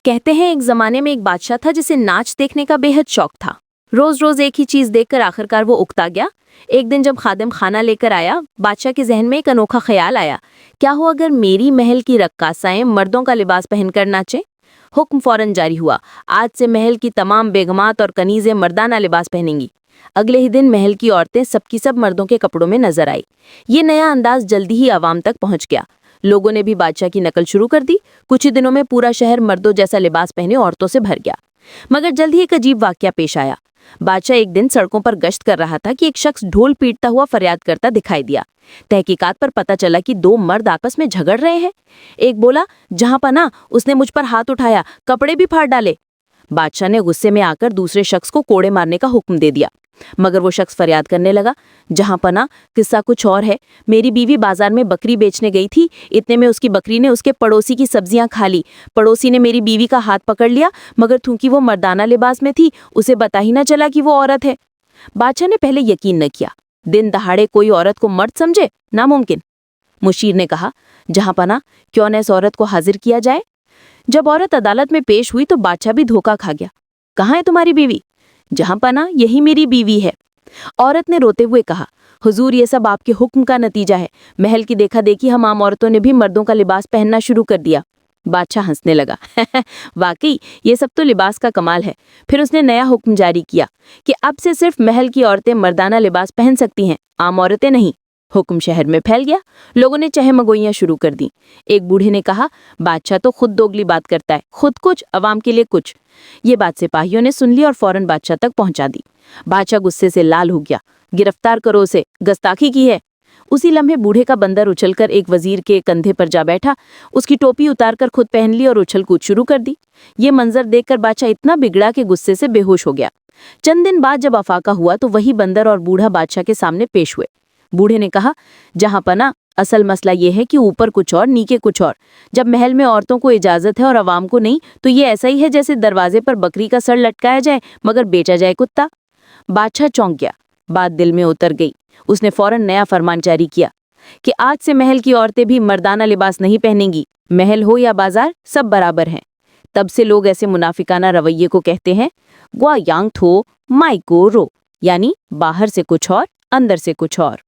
कहते हैं एक जमाने में एक बादशाह था जिसे नाच देखने का बेहद शौक था। रोज रोज एक ही चीज देखकर आखिरकार वो उकता गया। एक दिन जब खादिम खाना लेकर आया, बादशाह के जहन में एक अनोखा ख्याल आया। क्या हो अगर मेरी महल की रक्कासाएं मर्दों का लिबास पहनकर नाचें? हुक्म फौरन जारी हुआ। आज से महल की तमाम बेगमात और कनीजें मर्दाना लिबास पहनेंगी। अगले ही दिन महल की औरतें सबकी सब मर्दों के कपड़ों में नजर आई। ये नया अंदाज जल्दी ही आवाम तक पहुंच गया। लोगों ने भी बादशाह की नकल शुरू कर दी। कुछ ही दिनों में पूरा शहर मर्दों जैसा लिबास पहने औरतों से भर गया। मगर जल्द ही एक अजीब वाकया पेश आया। बादशाह एक दिन सड़कों पर गश्त कर रहा था कि एक शख्स ढोल पीटता हुआ फरियाद करता दिखाई दिया। तहकीकात पर पता चला कि दो मर्द आपस में झगड़ रहे हैं। एक बोला, जहां पना उसने मुझ पर हाथ उठाया, कपड़े भी फाड़ डाले। बादशाह ने गुस्से में आकर दूसरे शख्स को कोड़े मारने का हुक्म दे दिया। मगर वो शख्स फरियाद करने लगा, जहां पना किस्सा कुछ और है। मेरी बीवी बाजार में बकरी बेचने गई थी। इतने में उसकी बकरी ने उसके पड़ोसी की सब्जियां खा ली। पड़ोसी ने मेरी बीवी का हाथ पकड़ लिया, मगर चूंकि वो मर्दाना लिबास में थी, उसे पता ही न चला कि वो औरत है। बादशाह ने पहले यकीन न किया। दिन दहाड़े कोई औरत को मर्द समझे, नामुमकिन। मुशीर ने कहा, जहां पना क्यों न इस औरत को हाजिर किया जाए। जब औरत अदालत में पेश हुई तो बादशाह भी धोखा खा गया। कहाँ है तुम्हारी बीवी? जहां पना यही मेरी बीवी है। औरत ने रोते हुए कहा, हुजूर ये सब आपके हुक्म का नतीजा है। महल की देखा देखी हम आम औरतों ने भी मर्दों का लिबास पहनना शुरू कर दिया। बादशाह हंसने लगा। वाकई ये सब तो लिबास का कमाल है। फिर उसने नया हुक्म जारी किया कि अब से सिर्फ महल की औरतें मर्दाना लिबास पहन सकती हैं, आम औरतें नहीं। हुक्म शहर में फैल गया। लोगों ने चहमगोइयां शुरू कर दी। एक बूढ़े ने कहा, बादशाह तो खुद दोगली बात करता है, खुद कुछ अवाम के लिए कुछ। ये बात सिपाहियों ने सुन ली और फौरन बादशाह तक पहुंचा दी। बादशाह गुस्से से लाल हो गया। गिरफ्तार करो उसे, गुस्ताखी की है। उसी लम्हे बूढ़े का बंदर उछलकर एक वजीर के कंधे पर जा बैठा। उसकी टोपी उतारकर खुद पहन ली और उछल कूद शुरू कर दी। ये मंजर देखकर बादशाह इतना बिगड़ा कि गुस्से से बेहोश हो गया। चंद दिन बाद जब अफाका हुआ तो वही बंदर और बूढ़ा बादशाह के सामने पेश हुए। बूढ़े ने कहा, जहां पना असल मसला ये है कि ऊपर कुछ और नीचे कुछ और। जब महल में औरतों को इजाजत है और अवाम को नहीं, तो ये ऐसा ही है जैसे दरवाजे पर बकरी का सर लटकाया जाए मगर बेचा जाए कुत्ता। बादशाह चौंक गया। बात दिल में उतर गई। उसने फौरन नया फरमान जारी किया कि आज से महल की औरतें भी मर्दाना लिबास नहीं पहनेंगी। महल हो या बाजार, सब बराबर हैं। तब से लोग ऐसे मुनाफिकाना रवैये को कहते हैं ग्वा यांग थो माई को रो, यानी बाहर से कुछ और अंदर से कुछ और।